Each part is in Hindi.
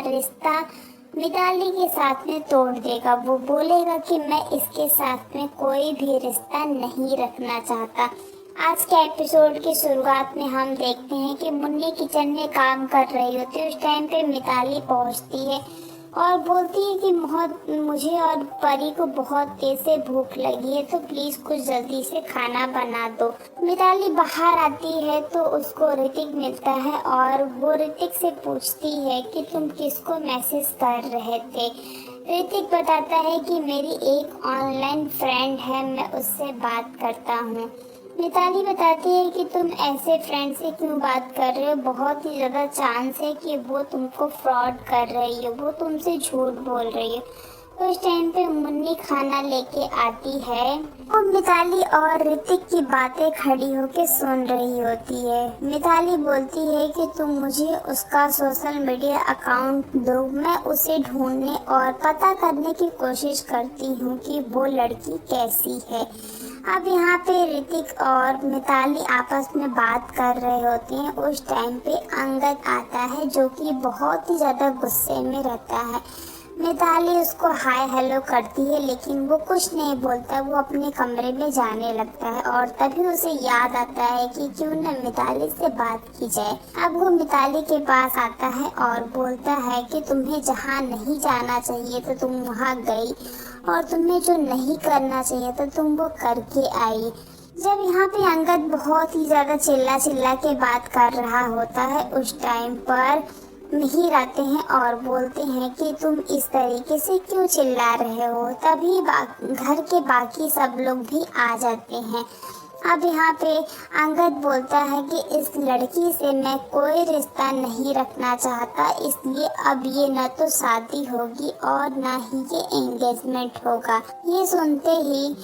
रिश्ता मिताली के साथ में तोड़ देगा। वो बोलेगा कि मैं इसके साथ में कोई भी रिश्ता नहीं रखना चाहता। आज के एपिसोड की शुरुआत में हम देखते हैं कि मुन्नी किचन में काम कर रही होती है। उस टाइम पे मिताली पहुंचती है और बोलती है कि मुझे और परी को बहुत तेज से भूख लगी है, तो प्लीज कुछ जल्दी से खाना बना दो। मिताली बाहर आती है तो उसको ऋतिक मिलता है और वो ऋतिक से पूछती है कि तुम किसको मैसेज कर रहे थे। ऋतिक बताता है कि मेरी एक ऑनलाइन फ्रेंड है, मैं उससे बात करता हूँ। मिताली बताती है कि तुम ऐसे फ्रेंड से क्यों बात कर रहे हो, बहुत ही ज्यादा चांस है कि वो तुमको फ्रॉड कर रही हो, वो तुमसे झूठ बोल रही है। तो उस टाइम पे मुन्नी खाना लेके आती है और मिताली और ऋतिक की बातें खड़ी होके सुन रही होती है। मिताली बोलती है कि तुम मुझे उसका सोशल मीडिया अकाउंट दो, मैं उसे ढूंढने और पता करने की कोशिश करती हूँ कि वो लड़की कैसी है। अब यहाँ पे ऋतिक और मिताली आपस में बात कर रहे होते हैं। उस टाइम पे अंगद आता है जो कि बहुत ही ज्यादा गुस्से में रहता है। मिताली उसको हाय हेलो करती है लेकिन वो कुछ नहीं बोलता, वो अपने कमरे में जाने लगता है और तभी उसे याद आता है कि क्यों न मिताली से बात की जाए। अब वो मिताली के पास आता है और बोलता है कि तुम्हें जहाँ नहीं जाना चाहिए तो तुम वहाँ गई और तुम्हें जो नहीं करना चाहिए तो तुम वो करके आई। जब यहाँ पे अंगद बहुत ही ज्यादा चिल्ला के बात कर रहा होता है, उस टाइम पर मिहिर आते हैं और बोलते हैं कि तुम इस तरीके से क्यों चिल्ला रहे हो। तभी घर के बाकी सब लोग भी आ जाते हैं। अब यहाँ पे अंगद बोलता है कि इस लड़की से मैं कोई रिश्ता नहीं रखना चाहता, इसलिए अब ये न तो शादी होगी और न ही ये एंगेजमेंट होगा। ये सुनते ही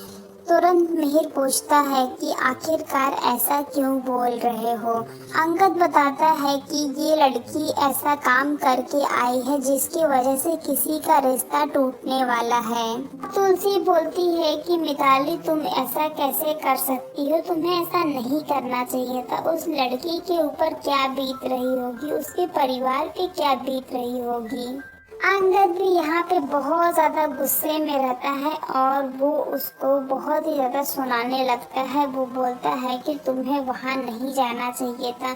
तुरंत मिहिर पूछता है कि आखिरकार ऐसा क्यों बोल रहे हो। अंगद बताता है कि ये लड़की ऐसा काम करके आई है जिसकी वजह से किसी का रिश्ता टूटने वाला है। तुलसी बोलती है कि मिताली तुम ऐसा कैसे कर सकती हो, तुम्हें ऐसा नहीं करना चाहिए था। उस लड़की के ऊपर क्या बीत रही होगी, उसके परिवार पे क्या बीत रही होगी। अंगद भी यहाँ पे बहुत ज्यादा गुस्से में रहता है और वो उसको बहुत ही ज्यादा सुनाने लगता है। वो बोलता है कि तुम्हें वहाँ नहीं जाना चाहिए था,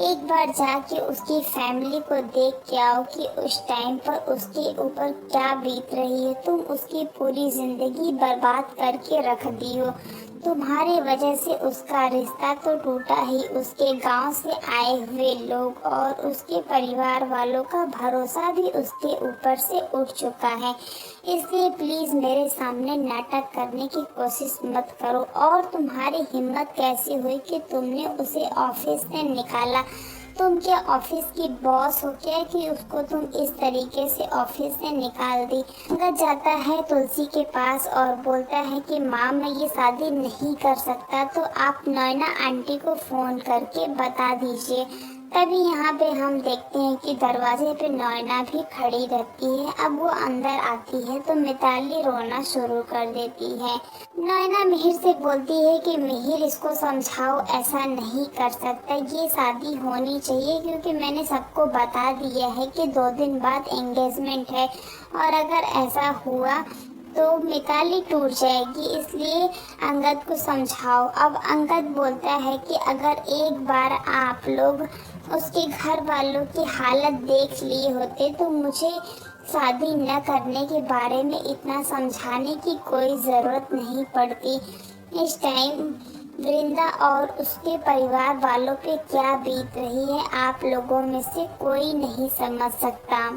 एक बार जाके उसकी फैमिली को देख के आओ कि उस टाइम पर उसके ऊपर क्या बीत रही है। तुम उसकी पूरी जिंदगी बर्बाद करके रख दी हो, तुम्हारी वजह से उसका रिश्ता तो टूटा ही, उसके गांव से आए हुए लोग और उसके परिवार वालों का भरोसा भी उसके ऊपर से उठ चुका है। इसलिए प्लीज मेरे सामने नाटक करने की कोशिश मत करो। और तुम्हारी हिम्मत कैसी हुई कि तुमने उसे ऑफिस से निकाला, तुम क्या ऑफिस की बॉस हो क्या कि उसको तुम इस तरीके से ऑफिस से निकाल दी। अंगद जाता है तुलसी के पास और बोलता है कि माँ मैं ये शादी नहीं कर सकता, तो आप नैना आंटी को फोन करके बता दीजिए। तभी यहाँ पे हम देखते हैं कि दरवाजे पे नैना भी खड़ी रहती है। अब वो अंदर आती है तो मिताली रोना शुरू कर देती है। नैना मिहिर से बोलती है कि मिहिर इसको समझाओ, ऐसा नहीं कर सकता, ये शादी होनी चाहिए क्योंकि मैंने सबको बता दिया है कि 2 दिन बाद एंगेजमेंट है और अगर ऐसा हुआ तो मिताली टूट जाएगी, इसलिए अंगद को समझाओ। अब अंगद बोलता है कि अगर एक बार आप लोग उसके घर वालों की हालत देख लिए होते तो मुझे शादी न करने के बारे में इतना समझाने की कोई ज़रूरत नहीं पड़ती। इस टाइम वृंदा और उसके परिवार वालों पे क्या बीत रही है आप लोगों में से कोई नहीं समझ सकता,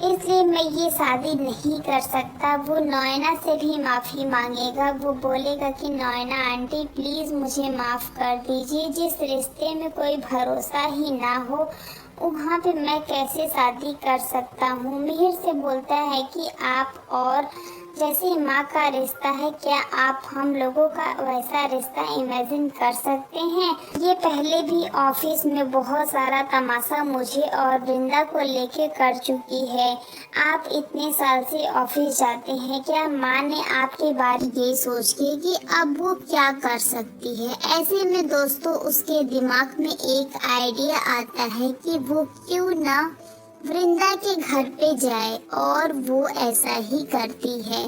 इसलिए मैं ये शादी नहीं कर सकता। वो नैना से भी माफ़ी मांगेगा, वो बोलेगा कि नैना आंटी प्लीज़ मुझे माफ़ कर दीजिए, जिस रिश्ते में कोई भरोसा ही ना हो वहाँ पे मैं कैसे शादी कर सकता हूँ। मिहिर से बोलता है कि आप और जैसे माँ का रिश्ता है, क्या आप हम लोगों का वैसा रिश्ता इमेजिन कर सकते हैं। ये पहले भी ऑफिस में बहुत सारा तमाशा मुझे और वृंदा को लेके कर चुकी है। आप इतने साल से ऑफिस जाते हैं, क्या माँ ने आपके बारे में ये सोच के कि अब वो क्या कर सकती है। ऐसे में दोस्तों उसके दिमाग में एक आइडिया आता है कि वो क्यों ना वृंदा के घर पे जाए और वो ऐसा ही करती है।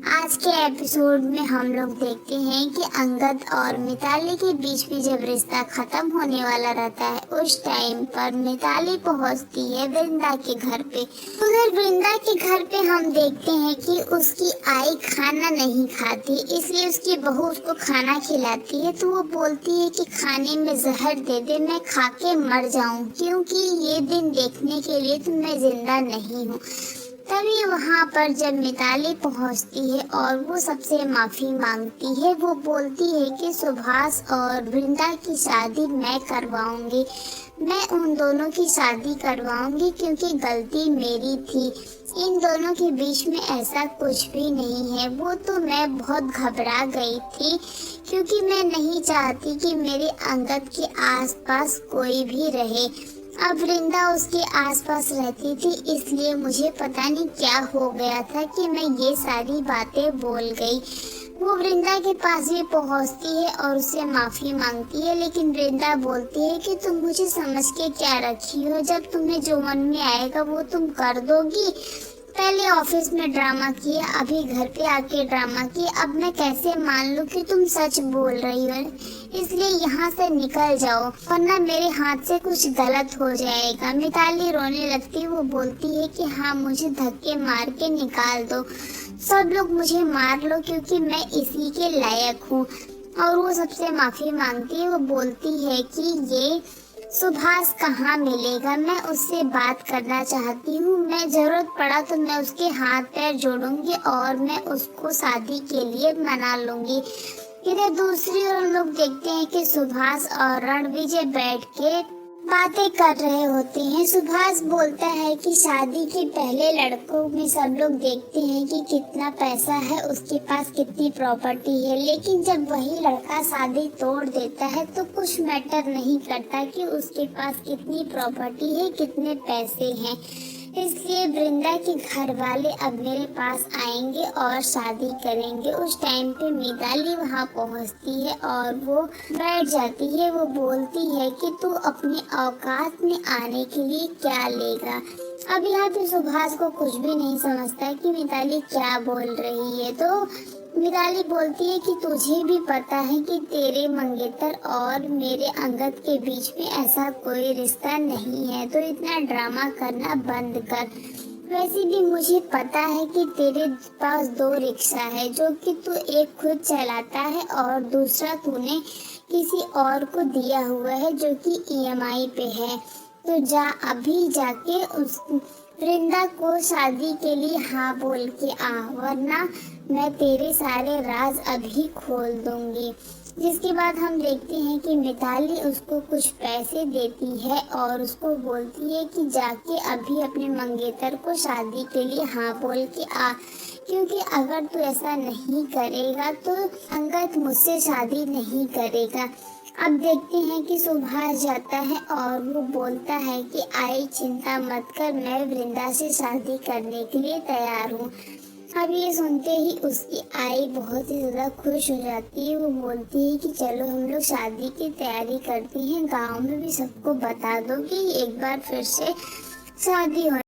आज के एपिसोड में हम लोग देखते हैं कि अंगद और मिताली के बीच में जब रिश्ता खत्म होने वाला रहता है उस टाइम पर मिताली पहुंचती है वृंदा के घर पे। उधर वृंदा के घर पे हम देखते हैं कि उसकी आई खाना नहीं खाती, इसलिए उसकी बहू उसको खाना खिलाती है तो वो बोलती है कि खाने में जहर दे दे, मैं खा के मर जाऊं, क्योंकि ये दिन देखने के लिए तो मैं जिंदा नहीं हूँ। तभी वहाँ पर जब मिताली पहुँचती है और वो सबसे माफ़ी मांगती है, वो बोलती है कि सुभाष और वृंदा की शादी मैं करवाऊंगी, मैं उन दोनों की शादी करवाऊंगी क्योंकि गलती मेरी थी, इन दोनों के बीच में ऐसा कुछ भी नहीं है। वो तो मैं बहुत घबरा गई थी क्योंकि मैं नहीं चाहती कि मेरे अंगद के आसपास कोई भी रहे। अब वृंदा उसके आसपास रहती थी, इसलिए मुझे पता नहीं क्या हो गया था कि मैं ये सारी बातें बोल गई। वो वृंदा के पास भी पहुंचती है और उससे माफी मांगती है, लेकिन वृंदा बोलती है कि तुम मुझे समझ के क्या रखी हो, जब तुम्हें जो मन में आएगा वो तुम कर दोगी। पहले ऑफिस में ड्रामा किया, अभी घर पे आके ड्रामा किया, अब मैं कैसे मान लूं कि तुम सच बोल रही हो, इसलिए यहाँ से निकल जाओ वरना मेरे हाथ से कुछ गलत हो जाएगा। मिताली रोने लगती, वो बोलती है कि हाँ मुझे धक्के मार के निकाल दो, सब लोग मुझे मार लो क्योंकि मैं इसी के लायक हूँ। और वो सबसे माफी मांगती है, वो बोलती है कि ये सुभाष कहाँ मिलेगा, मैं उससे बात करना चाहती हूँ, मैं जरूरत पड़ा तो मैं उसके हाथ पैर जोड़ूंगी और मैं उसको शादी के लिए मना लूंगी। इधर दूसरी ओर लोग देखते हैं कि सुभाष और रणविजय बैठ के बातें कर रहे होते हैं। सुभाष बोलता है कि शादी के पहले लड़कों में सब लोग देखते हैं कि कितना पैसा है, उसके पास कितनी प्रॉपर्टी है, लेकिन जब वही लड़का शादी तोड़ देता है तो कुछ मैटर नहीं करता कि उसके पास कितनी प्रॉपर्टी है, कितने पैसे हैं। इसलिए वृंदा के घर वाले अब मेरे पास आएंगे और शादी करेंगे। उस टाइम पे मिताली वहाँ पहुँचती है और वो बैठ जाती है। वो बोलती है कि तू अपनी औकात में आने के लिए क्या लेगा। अब यहाँ पे सुभाष को कुछ भी नहीं समझता कि मिताली क्या बोल रही है, तो मिताली बोलती है कि तुझे भी पता है कि तेरे मंगेतर और मेरे अंगद के बीच में ऐसा कोई रिश्ता नहीं है, तो इतना ड्रामा करना बंद कर। वैसे भी मुझे पता है कि तेरे पास 2 रिक्शा है, जो कि तू एक खुद चलाता है और दूसरा तूने किसी और को दिया हुआ है जो कि EMI पे है। तो जा अभी जाके उस वृंदा को शादी के लिए हाँ बोल के आ, वरना मैं तेरे सारे राज अभी खोल दूंगी। जिसके बाद हम देखते हैं कि मिताली उसको कुछ पैसे देती है और उसको बोलती है कि जाके अभी अपने मंगेतर को शादी के लिए हाँ बोल के आ, क्योंकि अगर तू ऐसा नहीं करेगा तो अंगद मुझसे शादी नहीं करेगा। अब देखते हैं कि सुभाष जाता है और वो बोलता है कि आई चिंता मत कर, मैं वृंदा से शादी करने के लिए तैयार हूँ। अब ये सुनते ही उसकी आई बहुत ही ज़्यादा खुश हो जाती है। वो बोलती है कि चलो हम लोग शादी की तैयारी करती हैं, गांव में भी सबको बता दो कि एक बार फिर से शादी हो